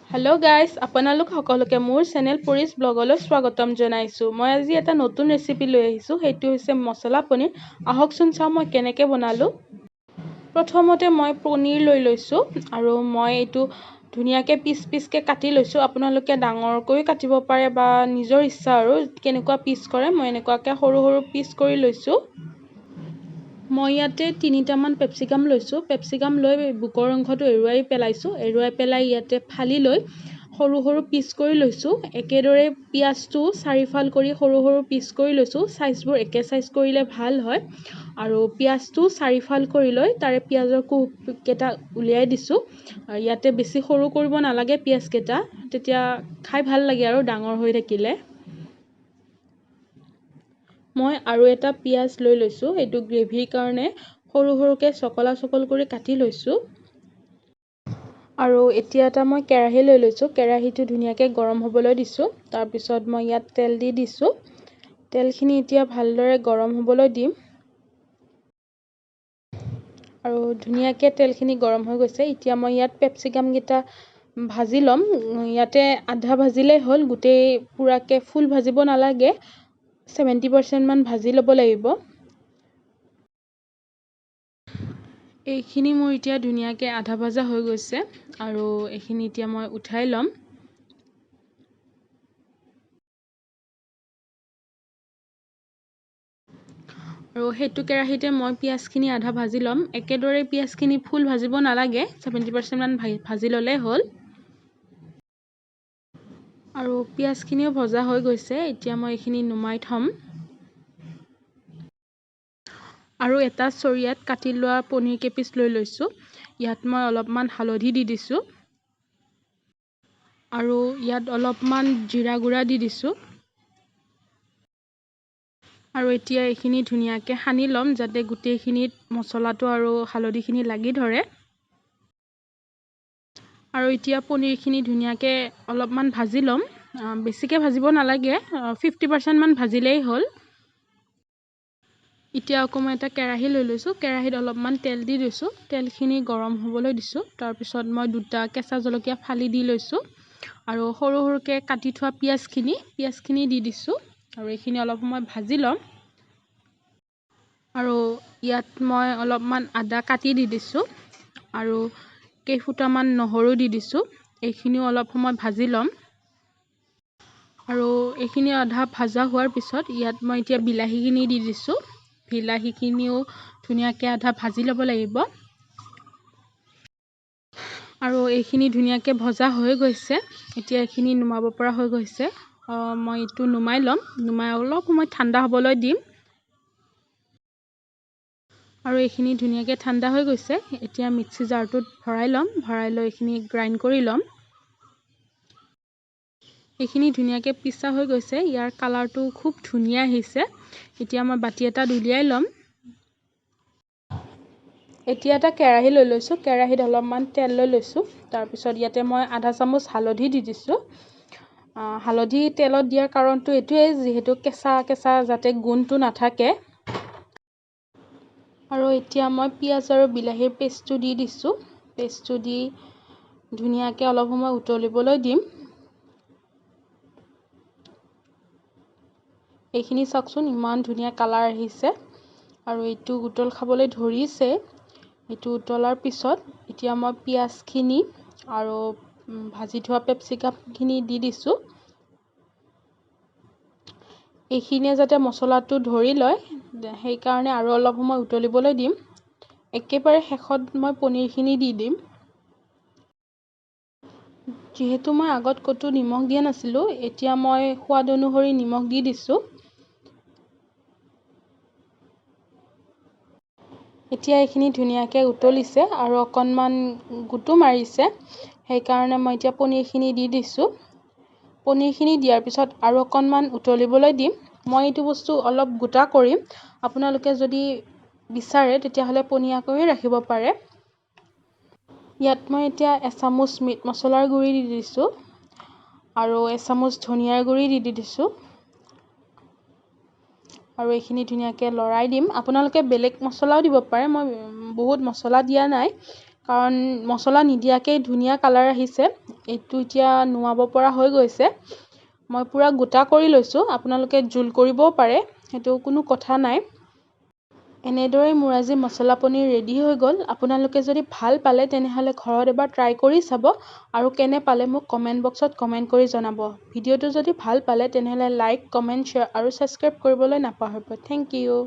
Hello' guys, আপোনালোক সকলোকে মোৰ চেনেল পৰিজ ব্লগলৈ স্বাগতম জনাইছোঁ। মই আজি এটা নতুন ৰেচিপি লৈ আহিছোঁ, সেইটো হৈছে মছলা পনীৰ। আহকচোন চাওঁ মই কেনেকৈ বনালোঁ। প্ৰথমতে মই পনীৰ লৈ লৈছোঁ আৰু মই এইটো ধুনীয়াকৈ পিচকৈ কাটি লৈছোঁ। আপোনালোকে ডাঙৰকৈ কাটিব পাৰে বা নিজৰ ইচ্ছা আৰু কেনেকুৱা পিচ কৰে। মই এনেকুৱাকৈ সৰু সৰু পিচ কৰি লৈছোঁ। মই ইয়াতে 3টামান পেপচিকাম লৈছোঁ। পেপচিকাম লৈ বুকৰ অংশটো এৰুৱাই পেলাইছোঁ। এৰুৱাই পেলাই ইয়াতে ফালি লৈ সৰু সৰু পিচ কৰি লৈছোঁ। একেদৰে পিঁয়াজটো 4ফাল কৰি সৰু সৰু পিচ কৰি লৈছোঁ। চাইজবোৰ একে চাইজ কৰিলে ভাল হয়। আৰু পিঁয়াজটো 4ফাল কৰি লৈ তাৰে পিঁয়াজৰ কোহকেইটা উলিয়াই দিছোঁ। ইয়াতে বেছি সৰু কৰিব নালাগে পিঁয়াজকেইটা, তেতিয়া খাই ভাল লাগে আৰু ডাঙৰ হৈ থাকিলে। মই আৰু এটা পিঁয়াজ লৈ লৈছোঁ। এইটো গ্ৰেভিৰ কাৰণে সৰু সৰুকৈ চকল কৰি কাটি লৈছোঁ। আৰু এতিয়া এটা মই কেৰাহী লৈ লৈছোঁ। কেৰাহীটো ধুনীয়াকৈ গৰম হ'বলৈ দিছোঁ। তাৰপিছত মই ইয়াত তেল দি দিছোঁ। তেলখিনি এতিয়া ভালদৰে গৰম হ'বলৈ দিম। আৰু ধুনীয়াকৈ তেলখিনি গৰম হৈ গৈছে। এতিয়া মই ইয়াত পেপচিকামকেইটা ভাজি ল'ম। ইয়াতে আধা ভাজিলেই হ'ল, গোটেই পূৰাকৈ ফুল ভাজিব নালাগে। 70% মান ভাজি ল'ব লাগিব। এইখিনি মোৰ এতিয়া ধুনীয়াকৈ আধা ভজা হৈ গৈছে আৰু এইখিনি এতিয়া মই উঠাই ল'ম। আৰু সেইটো কেৰাহীতে মই পিঁয়াজখিনি আধা ভাজি ল'ম। একেদৰে পিঁয়াজখিনি ফুল ভাজিব নালাগে, 70% মান ভাজি ল'লেই হ'ল। আৰু পিঁয়াজখিনিও ভজা হৈ গৈছে। এতিয়া মই এইখিনি নুমাই থ'ম। আৰু এটা চৰিয়াত কাটি লোৱা পনীৰ কেইপিচ লৈ লৈছোঁ। ইয়াত মই অলপমান হালধি দি দিছোঁ। আৰু ইয়াত অলপমান জিৰা গুড়া দি দিছোঁ। আৰু এতিয়া এইখিনি ধুনীয়াকৈ সানি ল'ম, যাতে গোটেইখিনিত মছলাটো আৰু হালধিখিনি লাগি ধৰে। আৰু এতিয়া পনীৰখিনি ধুনীয়াকৈ অলপমান ভাজি ল'ম। বেছিকৈ ভাজিব নালাগে, 50% মান ভাজিলেই হ'ল। এতিয়া আকৌ মই এটা কেৰাহী লৈ লৈছোঁ। কেৰাহীত অলপমান তেল দি দিছোঁ। তেলখিনি গৰম হ'বলৈ দিছোঁ। তাৰপিছত মই 2টা কেঁচা জলকীয়া ফালি দি লৈছোঁ। আৰু সৰু সৰুকৈ কাটি থোৱা পিঁয়াজখিনি দি দিছোঁ। আৰু এইখিনি অলপ সময় ভাজি ল'ম। আৰু ইয়াত মই অলপমান আদা কাটি দি দিছোঁ। আৰু কেইফুটামান নহৰু দি দিছোঁ। এইখিনিও অলপ সময় ভাজি ল'ম। আৰু এইখিনি আধা ভাজা হোৱাৰ পিছত ইয়াত মই এতিয়া বিলাহীখিনি দি দিছোঁ। বিলাহীখিনিও ধুনীয়াকৈ আধা ভাজি ল'ব লাগিব। আৰু এইখিনি ধুনীয়াকৈ ভজা হৈ গৈছে। এতিয়া এইখিনি নুমাব পৰা হৈ গৈছে। মই এইটো নুমাই ল'ম। নুমাই অলপ সময় ঠাণ্ডা হ'বলৈ দিম। আৰু এইখিনি ধুনীয়াকৈ ঠাণ্ডা হৈ গৈছে। এতিয়া মিক্সি জাৰটোত ভৰাই ল'ম। ভৰাই লৈ এইখিনি গ্ৰাইণ্ড কৰি ল'ম। এইখিনি ধুনীয়াকৈ পিছা হৈ গৈছে। ইয়াৰ কালাৰটো খুব ধুনীয়া আহিছে। এতিয়া মই বাতি এটাত উলিয়াই ল'ম। এতিয়া এটা কেৰাহী লৈ লৈছোঁ। কেৰাহীত অলপমান তেল লৈ লৈছোঁ। তাৰপিছত ইয়াতে মই আধা চামুচ হালধি দি দিছোঁ। হালধি তেলত দিয়াৰ কাৰণটো এইটোৱেই, যিহেতু কেঁচা যাতে গোন্ধটো নাথাকে। আৰু এতিয়া মই পিঁয়াজ আৰু বিলাহীৰ পেষ্টটো দি দিছোঁ। পেষ্টটো দি ধুনীয়াকৈ অলপ সময় উতলিবলৈ দিম। এইখিনি চাওকচোন, ইমান ধুনীয়া কালাৰ আহিছে। আৰু এইটো উতল খাবলৈ ধৰিছে। এইটো উতলাৰ পিছত এতিয়া মই পিঁয়াজখিনি আৰু ভাজি থোৱা পেপচিকামখিনি দি দিছোঁ। এইখিনিয়ে যাতে মছলাটো ধৰি লয়, সেইকাৰণে আৰু অলপ সময় উতলিবলৈ দিম। একেবাৰে শেষত মই পনীৰখিনি দি দিম। যিহেতু মই আগত ক'তো নিমখ দিয়া নাছিলোঁ, এতিয়া মই সোৱাদ অনুসৰি নিমখ দি দিছোঁ। এতিয়া এইখিনি ধুনীয়াকৈ উতলিছে আৰু অকণমান গোটো মাৰিছে। সেইকাৰণে মই এতিয়া পনীৰখিনি দি দিছোঁ। পনীৰখিনি দিয়াৰ পিছত আৰু অকণমান উতলিবলৈ দিম। মই এইটো বস্তু অলপ গোটা কৰিম। আপোনালোকে যদি বিচাৰে তেতিয়াহ'লে পনীয়াকৈও ৰাখিব পাৰে। ইয়াত মই এতিয়া এচামুচ মিট মছলাৰ গুড়ি দি দিছোঁ। আৰু এচামুচ ধনিয়াৰ গুড়ি দি দিছোঁ। আৰু এইখিনি ধুনীয়াকৈ লৰাই দিম। আপোনালোকে বেলেগ মছলাও দিব পাৰে। মই বহুত মছলা দিয়া নাই, কাৰণ মছলা নিদিয়াকৈ ধুনীয়া কালাৰ আহিছে। এইটো এতিয়া নোৱাব পৰা হৈ গৈছে। মই পূৰা গোটা কৰি লৈছোঁ, আপোনালোকে জোল কৰিবও পাৰে, সেইটো কোনো কথা নাই। এনেদৰেই মোৰ আজি মছলা পনীৰ ৰেডি হৈ গ'ল। আপোনালোকে যদি ভাল পালে তেনেহ'লে ঘৰত এবাৰ ট্ৰাই কৰি চাব আৰু কেনে পালে মোক কমেণ্ট বক্সত কমেণ্ট কৰি জনাব। ভিডিঅ'টো যদি ভাল পালে তেনেহ'লে লাইক, কমেণ্ট, শ্বেয়াৰ আৰু ছাবস্ক্ৰাইব কৰিবলৈ নাপাহৰিব। Thank U.